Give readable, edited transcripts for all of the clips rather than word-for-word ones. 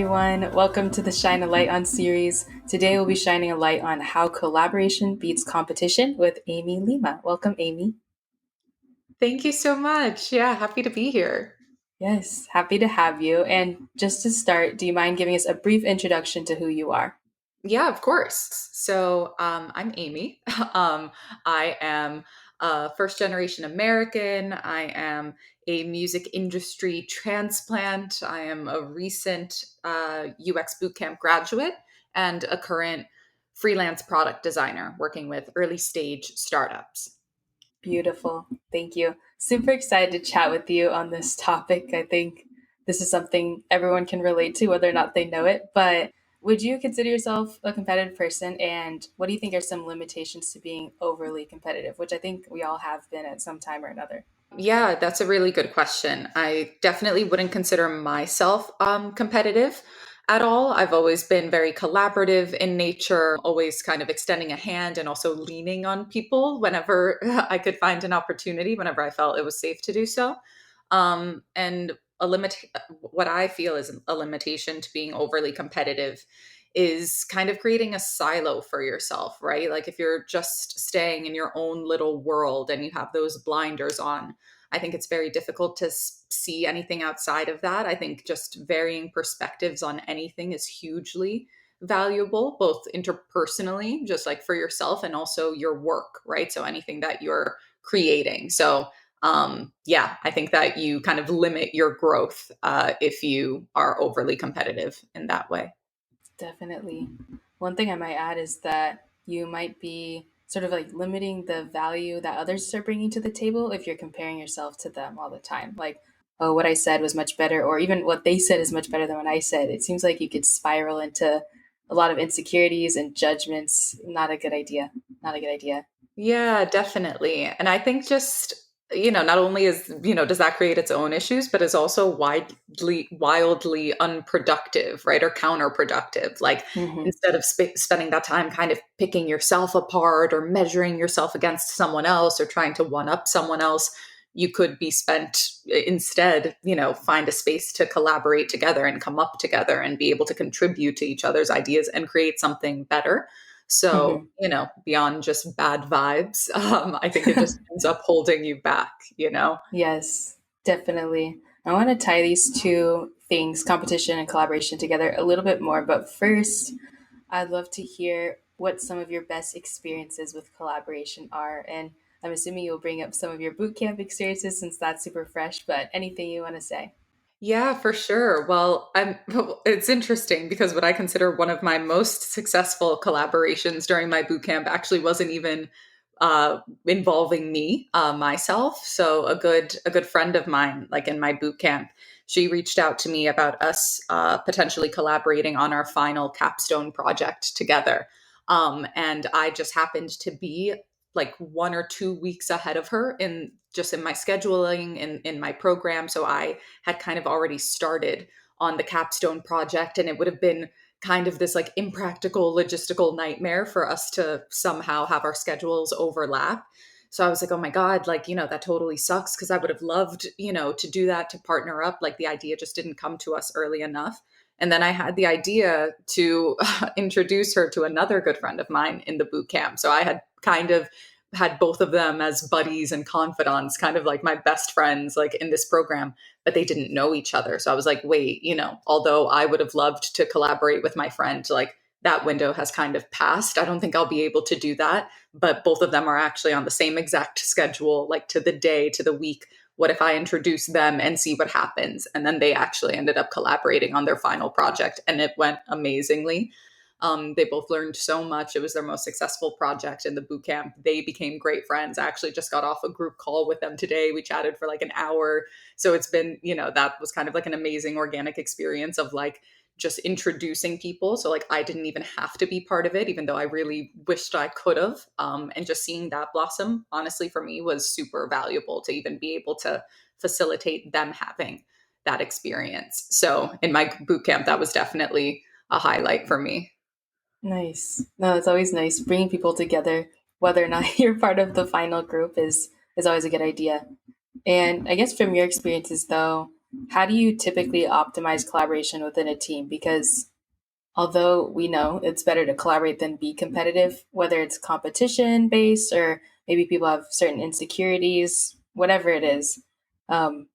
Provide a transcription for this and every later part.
everyone. Welcome to the Shine a Light on series. Today we'll be shining a light on how collaboration beats competition with Amy Lima. Welcome, Amy. Thank you so much. Yeah, happy to be here. Yes, happy to have you. And just to start, do you mind giving us a brief introduction to who you are? Yeah, of course. I'm Amy. I am a first generation American. I am a music industry transplant. I am a recent UX bootcamp graduate and a current freelance product designer working with early stage startups. Beautiful. Thank you. Super excited to chat with you on this topic. I think this is something everyone can relate to, whether or not they know it. But would you consider yourself a competitive person? And what do you think are some limitations to being overly competitive, which I think we all have been at some time or another? Yeah, that's a really good question. I definitely wouldn't consider myself competitive at all. I've always been very collaborative in nature, always kind of extending a hand and also leaning on people whenever I could find an opportunity, whenever I felt it was safe to do so. And what I feel is a limitation to being overly competitive is kind of creating a silo for yourself, right? Like if you're just staying in your own little world and you have those blinders on, I think it's very difficult to see anything outside of that. I think just varying perspectives on anything is hugely valuable, both interpersonally, just like for yourself, and also your work, right? So anything that you're creating. Yeah, I think that you kind of limit your growth if you are overly competitive in that way. Definitely. One thing I might add is that you might be sort of like limiting the value that others are bringing to the table if you're comparing yourself to them all the time. Like, oh, what I said was much better, or even what they said is much better than what I said. It seems like you could spiral into a lot of insecurities and judgments. Not a good idea. Not a good idea. Yeah, definitely. And I think just, not only does that create its own issues, but is also wildly unproductive, right? Or counterproductive. Like Hmm. instead of spending that time kind of picking yourself apart or measuring yourself against someone else or trying to one up someone else, you could be spent instead, find a space to collaborate together and come up together and be able to contribute to each other's ideas and create something better. So, Hmm. beyond just bad vibes, I think it just ends up holding you back. Yes, definitely. I want to tie these two things, competition and collaboration, together a little bit more. But first, I'd love to hear what some of your best experiences with collaboration are. And I'm assuming you'll bring up some of your bootcamp experiences since that's super fresh, but anything you want to say? Yeah, for sure. Well, it's interesting because what I consider one of my most successful collaborations during my boot camp actually wasn't even involving me myself. So a good friend of mine, like in my boot camp, she reached out to me about us potentially collaborating on our final capstone project together. And I just happened to be like 1 or 2 weeks ahead of her in my scheduling and in my program. So I had kind of already started on the capstone project, and it would have been kind of this like impractical logistical nightmare for us to somehow have our schedules overlap. So I was like, oh my God, like, that totally sucks because I would have loved, to do that, to partner up. Like the idea just didn't come to us early enough. And then I had the idea to introduce her to another good friend of mine in the boot camp. So I had kind of had both of them as buddies and confidants, kind of like my best friends, like in this program, but they didn't know each other. So I was like, wait, although I would have loved to collaborate with my friend, like that window has kind of passed. I don't think I'll be able to do that. But both of them are actually on the same exact schedule, like to the day, to the week. What if I introduce them and see what happens? And then they actually ended up collaborating on their final project, and it went amazingly. They both learned so much. It was their most successful project in the boot camp. They became great friends. I actually just got off a group call with them today. We chatted for like an hour. So it's been, that was kind of like an amazing organic experience of like just introducing people. So like I didn't even have to be part of it, even though I really wished I could have. And just seeing that blossom, honestly, for me was super valuable to even be able to facilitate them having that experience. So in my boot camp, that was definitely a highlight for me. Nice. No, it's always nice bringing people together, whether or not you're part of the final group is always a good idea. And I guess from your experiences though, How do you typically optimize collaboration within a team? Because although we know it's better to collaborate than be competitive, whether it's competition based or maybe people have certain insecurities, whatever it is, um,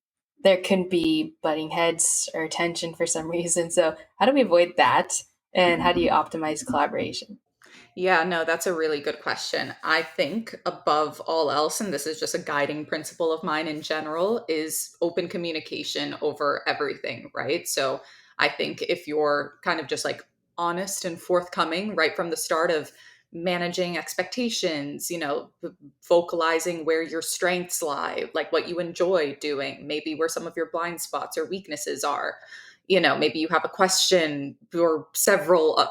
there can be butting heads or tension for some reason. So, how do we avoid that? And how do you optimize collaboration? Yeah, no, that's a really good question. I think above all else, and this is just a guiding principle of mine in general, is open communication over everything, right? So I think if you're kind of just like honest and forthcoming right from the start of managing expectations, vocalizing where your strengths lie, like what you enjoy doing, maybe where some of your blind spots or weaknesses are. Maybe you have a question or several,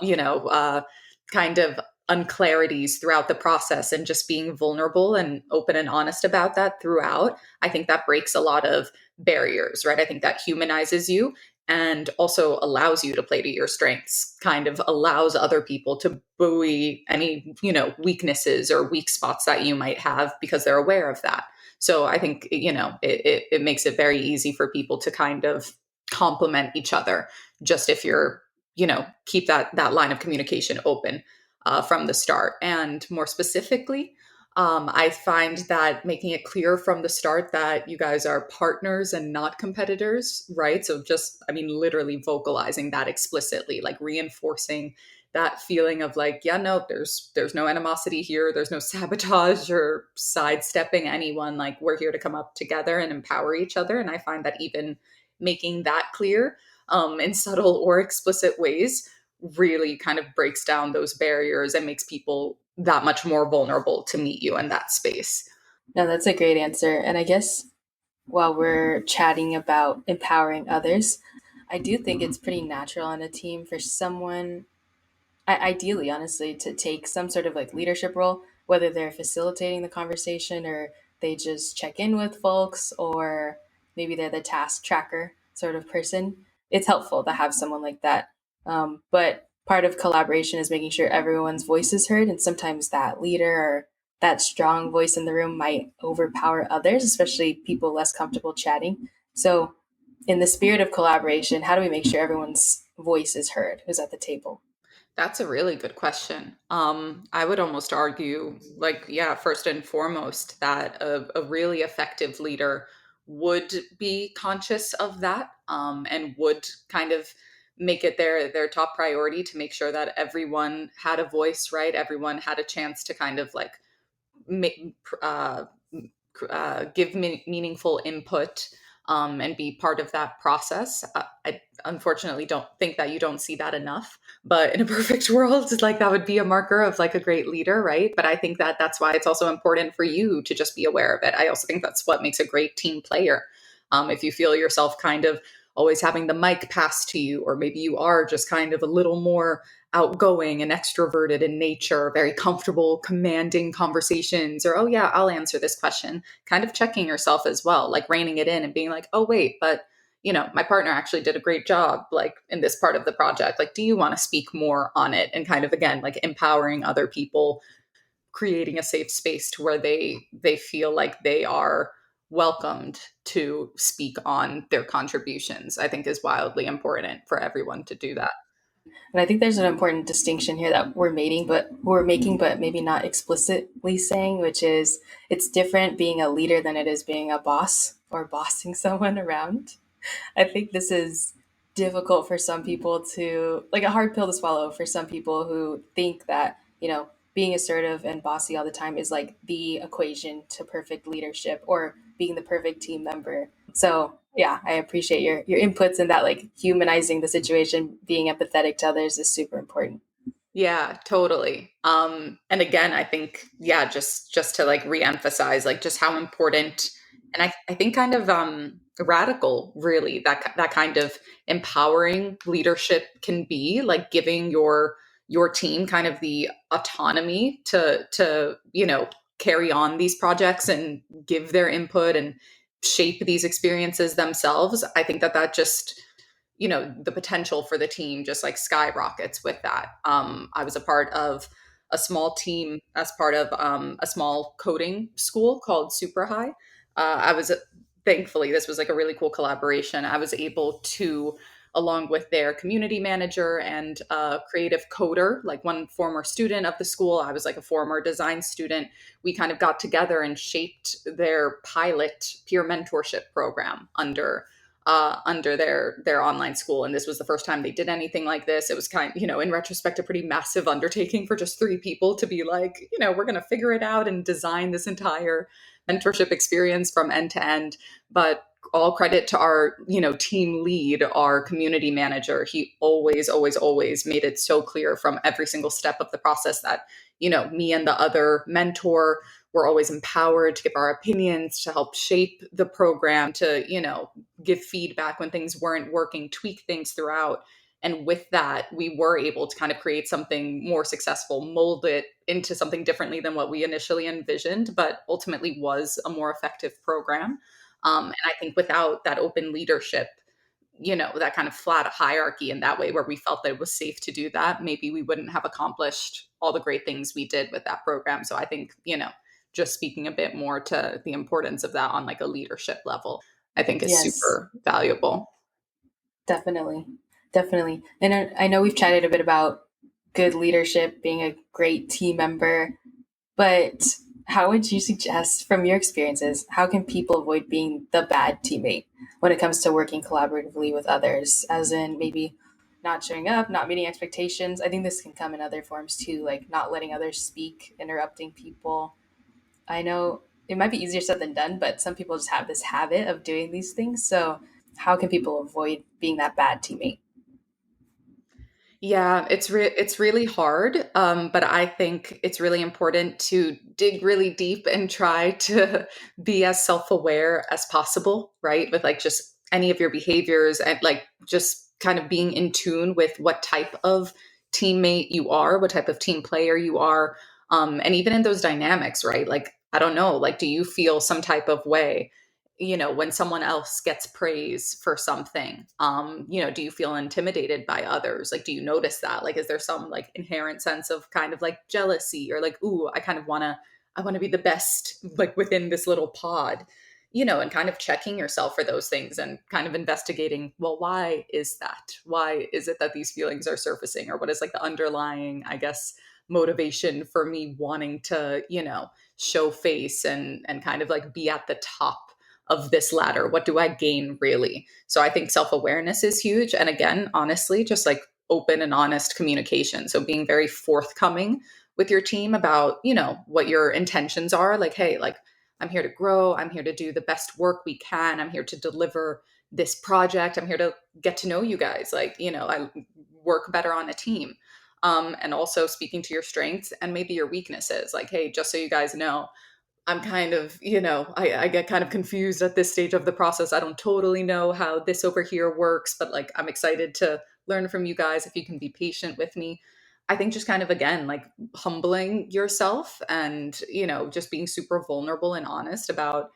kind of unclarities throughout the process, and just being vulnerable and open and honest about that throughout. I think that breaks a lot of barriers, right? I think that humanizes you and also allows you to play to your strengths, kind of allows other people to buoy any, weaknesses or weak spots that you might have because they're aware of that. So I think, it makes it very easy for people to kind of complement each other, just if you're, keep that line of communication open from the start. And more specifically, I find that making it clear from the start that you guys are partners and not competitors, right? So just, I mean, literally vocalizing that explicitly, like reinforcing that feeling of like, yeah, no, there's no animosity here, there's no sabotage or sidestepping anyone. Like we're here to come up together and empower each other. And I find that even making that clear in subtle or explicit ways really kind of breaks down those barriers and makes people that much more vulnerable to meet you in that space. No, that's a great answer. And I guess while we're chatting about empowering others, I do think it's pretty natural on a team for someone ideally, honestly, to take some sort of like leadership role, whether they're facilitating the conversation or they just check in with folks, or maybe they're the task tracker sort of person. It's helpful to have someone like that. But part of collaboration is making sure everyone's voice is heard. And sometimes that leader or that strong voice in the room might overpower others, especially people less comfortable chatting. So, in the spirit of collaboration, how do we make sure everyone's voice is heard who's at the table? That's a really good question. I would almost argue, like, yeah, first and foremost, that a really effective leader would be conscious of that, and would kind of make it their top priority to make sure that everyone had a voice, right? Everyone had a chance to kind of like make, give meaningful input, and be part of that process. I unfortunately don't think that you don't see that enough, but in a perfect world, like that would be a marker of like a great leader, right? But I think that that's why it's also important for you to just be aware of it. I also think that's what makes a great team player. If you feel yourself kind of always having the mic passed to you, or maybe you are just kind of a little more outgoing and extroverted in nature, very comfortable commanding conversations, or, oh, yeah, I'll answer this question, kind of checking yourself as well, like reining it in and being like, oh, wait, but my partner actually did a great job, like in this part of the project. Like, do you want to speak more on it? And kind of, again, like empowering other people, creating a safe space to where they feel like they are welcomed to speak on their contributions, I think is wildly important for everyone to do that. And I think there's an important distinction here that we're making, but maybe not explicitly saying, which is it's different being a leader than it is being a boss or bossing someone around. I think this is difficult for some people to like a hard pill to swallow for some people who think that, being assertive and bossy all the time is like the equation to perfect leadership or being the perfect team member. So yeah, I appreciate your inputs in that like humanizing the situation, being empathetic to others is super important. Yeah, totally. And again, I think, yeah, just to like reemphasize like just how important, and I think kind of radical really that kind of empowering leadership can be, like giving your team kind of the autonomy to carry on these projects and give their input and shape these experiences themselves. I think that just, the potential for the team just like skyrockets with that. I was a part of a small team as part of a small coding school called Super High. I was thankfully, this was like a really cool collaboration. I was able to, along with their community manager and a creative coder, like one former student of the school, I was like a former design student. We kind of got together and shaped their pilot peer mentorship program under their online school. And this was the first time they did anything like this. It was in retrospect, a pretty massive undertaking for just three people to be like, we're going to figure it out and design this entire mentorship experience from end to end. But all credit to our, team lead, our community manager. He always, always, always made it so clear from every single step of the process that, me and the other mentor were always empowered to give our opinions, to help shape the program, to, give feedback when things weren't working, tweak things throughout. And with that, we were able to kind of create something more successful, mold it into something differently than what we initially envisioned, but ultimately was a more effective program. And I think without that open leadership, that kind of flat hierarchy in that way where we felt that it was safe to do that, maybe we wouldn't have accomplished all the great things we did with that program. So I think, just speaking a bit more to the importance of that on like a leadership level, I think is Yes, super valuable. definitely. Definitely. And I know we've chatted a bit about good leadership, being a great team member, but how would you suggest, from your experiences, how can people avoid being the bad teammate when it comes to working collaboratively with others? As in, maybe not showing up, not meeting expectations. I think this can come in other forms too, like not letting others speak, interrupting people. I know it might be easier said than done, but some people just have this habit of doing these things. So, how can people avoid being that bad teammate? Yeah, it's really hard, but I think it's really important to dig really deep and try to be as self-aware as possible, right? With like just any of your behaviors and like just kind of being in tune with what type of teammate you are, what type of team player you are, and even in those dynamics, right? Like I don't know, like do you feel some type of way? When someone else gets praise for something, do you feel intimidated by others? Like do you notice that? Like is there some like inherent sense of kind of like jealousy or like, ooh, I want to be the best like within this little pod, and kind of checking yourself for those things and kind of investigating, well, why is that? Why is it that these feelings are surfacing? Or what is like the underlying, I guess, motivation for me wanting to, show face and kind of like be at the top of this ladder? What do I gain really? So I think self awareness is huge. And again, honestly, just like open and honest communication. So being very forthcoming with your team about, what your intentions are. Like, hey, like, I'm here to grow. I'm here to do the best work we can. I'm here to deliver this project. I'm here to get to know you guys. Like, I work better on a team. And also speaking to your strengths and maybe your weaknesses. Like, hey, just so you guys know, I'm kind of, I get kind of confused at this stage of the process. I don't totally know how this over here works, but like I'm excited to learn from you guys if you can be patient with me. I think just kind of again, like humbling yourself and, just being super vulnerable and honest about,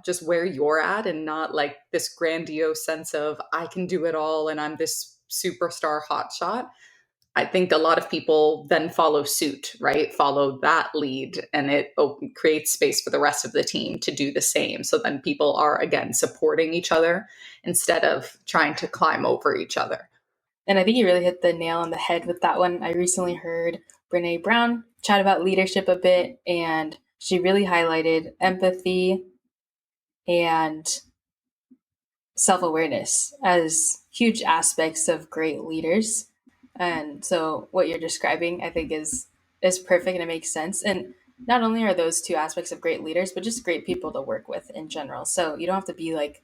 just where you're at and not like this grandiose sense of I can do it all and I'm this superstar hotshot. I think a lot of people then follow suit, right? Follow that lead, and it creates space for the rest of the team to do the same. So then people are, again, supporting each other instead of trying to climb over each other. And I think you really hit the nail on the head with that one. I recently heard Brene Brown chat about leadership a bit, and she really highlighted empathy and self awareness as huge aspects of great leaders. And so what you're describing, I think, is perfect and it makes sense. And not only are those two aspects of great leaders, but just great people to work with in general. So you don't have to be like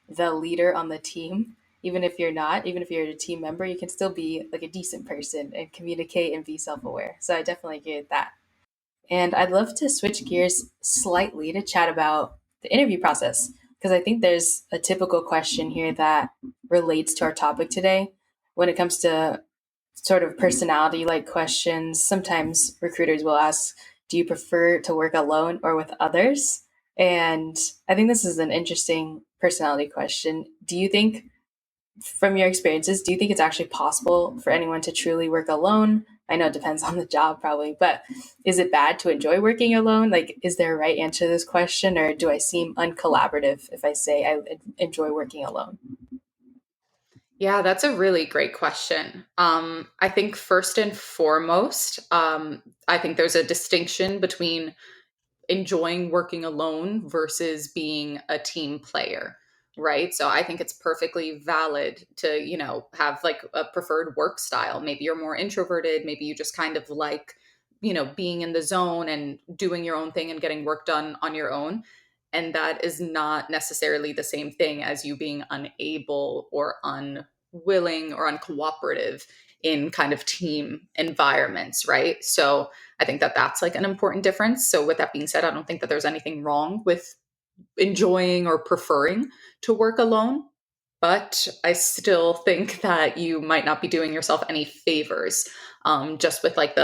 the leader on the team. Even if you're not, even if you're a team member, you can still be like a decent person and communicate and be self aware. So I definitely agree with that. And I'd love to switch gears slightly to chat about the interview process, because I think there's a typical question here that relates to our topic today when it comes to sort of personality like questions. Sometimes recruiters will ask, do you prefer to work alone or with others? And I think this is an interesting personality question. Do you think, from your experiences, do you think it's actually possible for anyone to truly work alone? I know it depends on the job probably, but is it bad to enjoy working alone? Like, is there a right answer to this question, or do I seem uncollaborative if I say I enjoy working alone? Yeah, that's a really great question. I think first and foremost, I think there's a distinction between enjoying working alone versus being a team player, right? So I think it's perfectly valid to, have like a preferred work style. Maybe you're more introverted, maybe you just kind of like, being in the zone and doing your own thing and getting work done on your own. And that is not necessarily the same thing as you being unable or unwilling or uncooperative in kind of team environments, right? So I think that that's like an important difference. So, with that being said, I don't think that there's anything wrong with enjoying or preferring to work alone. But I still think that you might not be doing yourself any favors, just with like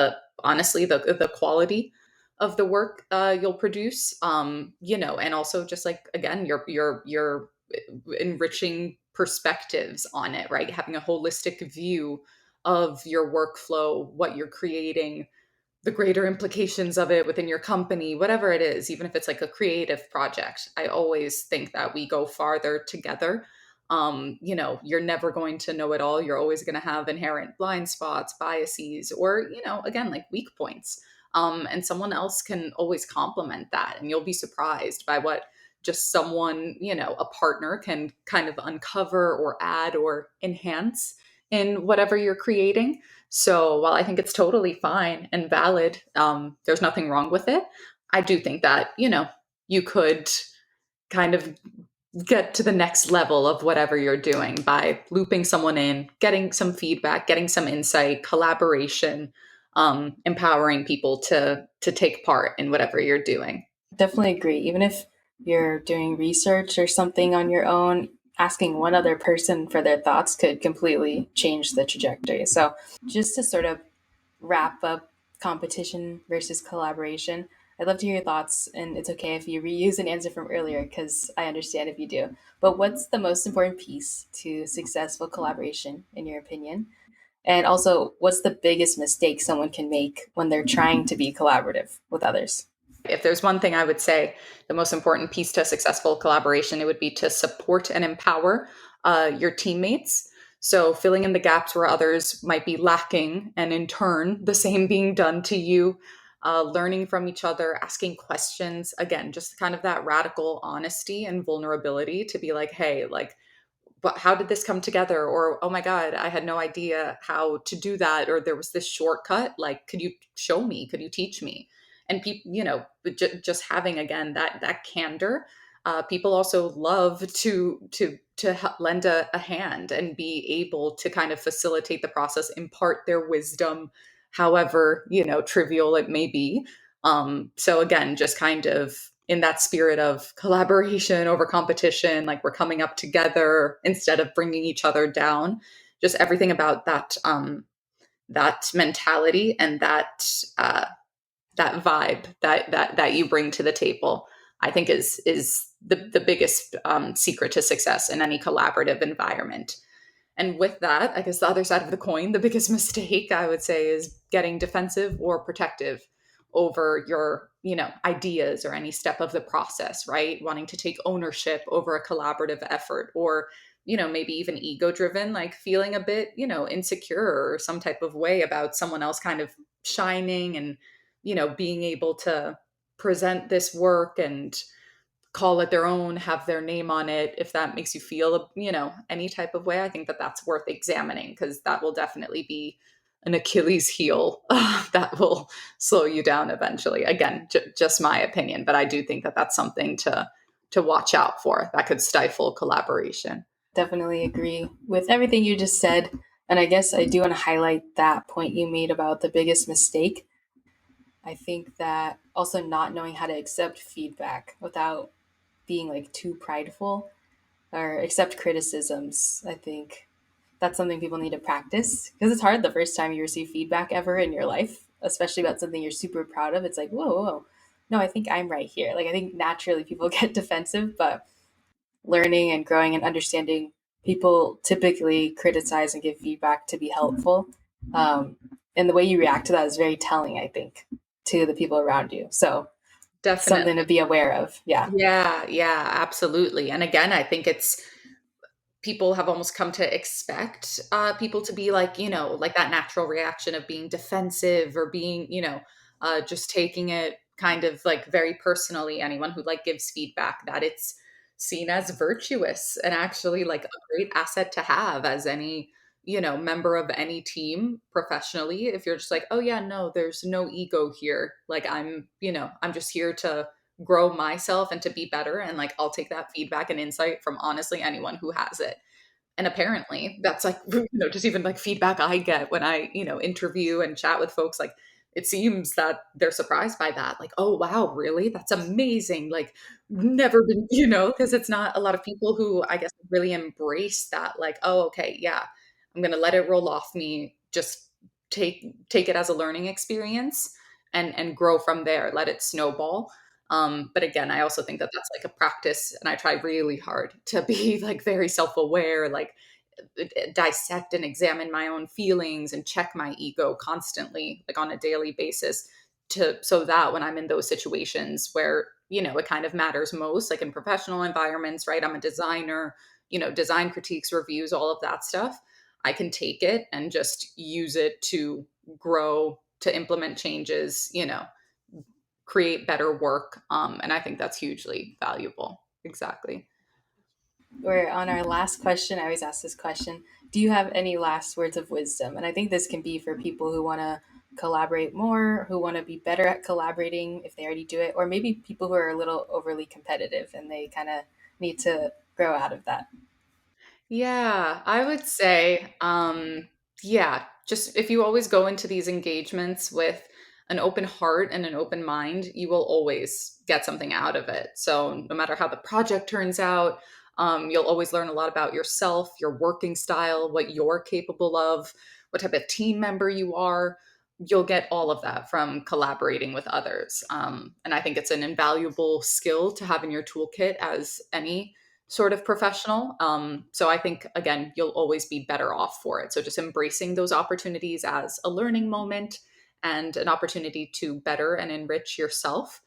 honestly, the quality of the work you'll produce, and also just like, again, your enriching perspectives on it, right? Having a holistic view of your workflow, what you're creating, the greater implications of it within your company, whatever it is, even if it's like a creative project. I always think that we go farther together. You're never going to know it all. You're always going to have inherent blind spots, biases, or, again, like weak points. And someone else can always complement that. And you'll be surprised by what just someone, a partner can kind of uncover or add or enhance in whatever you're creating. So while I think it's totally fine and valid, there's nothing wrong with it. I do think that, you could kind of get to the next level of whatever you're doing by looping someone in, getting some feedback, getting some insight, collaboration, empowering people to take part in whatever you're doing. Definitely agree. Even if you're doing research or something on your own, asking one other person for their thoughts could completely change the trajectory. So, just to sort of wrap up competition versus collaboration, I'd love to hear your thoughts, and it's okay if you reuse an answer from earlier because I understand if you do. But what's the most important piece to successful collaboration, in your opinion? And also, what's the biggest mistake someone can make when they're trying to be collaborative with others? If there's one thing I would say, the most important piece to successful collaboration, it would be to support and empower your teammates. So filling in the gaps where others might be lacking, and in turn, the same being done to you, learning from each other, asking questions. Again, just kind of that radical honesty and vulnerability to be like, hey, like, but how did this come together? Or, oh my God, I had no idea how to do that. Or there was this shortcut. Like, could you show me? Could you teach me? And people, just having again that candor. People also love to lend a hand and be able to kind of facilitate the process, impart their wisdom, however trivial it may be. So again, just kind of in that spirit of collaboration over competition, like we're coming up together instead of bringing each other down. Just everything about that mentality and that vibe that you bring to the table, I think is the biggest secret to success in any collaborative environment. And with that, I guess the other side of the coin, the biggest mistake I would say is getting defensive or protective over your, ideas or any step of the process, right? Wanting to take ownership over a collaborative effort, or, maybe even ego driven, like feeling a bit, insecure or some type of way about someone else kind of shining and, being able to present this work and call it their own, have their name on it. If that makes you feel, any type of way, I think that that's worth examining, because that will definitely be an Achilles heel that will slow you down eventually. Again, just my opinion, but I do think that that's something to watch out for that could stifle collaboration. Definitely agree with everything you just said. And I guess I do want to highlight that point you made about the biggest mistake. I think that also not knowing how to accept feedback without being like too prideful or accept criticisms. I think that's something people need to practice because it's hard the first time you receive feedback ever in your life, especially about something you're super proud of. It's like, whoa, whoa, no, I think I'm right here. Like, I think naturally people get defensive, but learning and growing and understanding, people typically criticize and give feedback to be helpful. Um, And the way you react to that is very telling, I think, to the people around you. So something to Definitely. be aware of. Yeah. Yeah, yeah, absolutely. And again, I think it's people have almost come to expect people to be like, like that natural reaction of being defensive or being, just taking it kind of like very personally. Anyone who like gives feedback, that it's seen as virtuous and actually like a great asset to have as any, member of any team professionally. If you're just like, oh yeah, no, there's no ego here. Like I'm just here to grow myself and to be better. And like, I'll take that feedback and insight from honestly anyone who has it. And apparently that's like, just even like feedback I get when I, interview and chat with folks, like it seems that they're surprised by that. Like, oh, wow, really? That's amazing. Like, never been, because it's not a lot of people who I guess really embrace that. Like, oh, okay, yeah, I'm going to let it roll off me. Just take it as a learning experience and grow from there. Let it snowball. But again, I also think that that's like a practice, and I try really hard to be like very self aware, like dissect and examine my own feelings and check my ego constantly, like on a daily basis, to so that when I'm in those situations where it kind of matters most, like in professional environments, right? I'm a designer, design critiques, reviews, all of that stuff. I can take it and just use it to grow, to implement changes, create better work. And I think that's hugely valuable. Exactly. We're on our last question. I always ask this question. Do you have any last words of wisdom? And I think this can be for people who want to collaborate more, who want to be better at collaborating if they already do it, or maybe people who are a little overly competitive and they kind of need to grow out of that. Yeah, I would say, yeah, just if you always go into these engagements with an open heart and an open mind, you will always get something out of it. So no matter how the project turns out, you'll always learn a lot about yourself, your working style, what you're capable of, what type of team member you are. You'll get all of that from collaborating with others. And I think it's an invaluable skill to have in your toolkit as any sort of professional. So I think, again, you'll always be better off for it. So just embracing those opportunities as a learning moment and an opportunity to better and enrich yourself.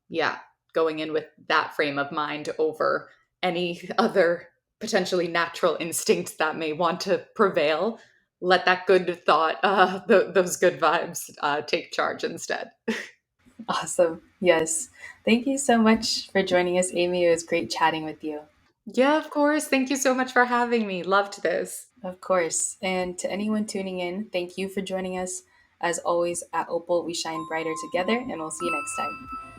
Yeah, going in with that frame of mind over any other potentially natural instinct that may want to prevail. Let that good thought, those good vibes, take charge instead. Awesome. Yes. Thank you so much for joining us, Amy. It was great chatting with you. Yeah, of course. Thank you so much for having me. Loved this. Of course. And to anyone tuning in, thank you for joining us. As always, at Opal, we shine brighter together, and we'll see you next time.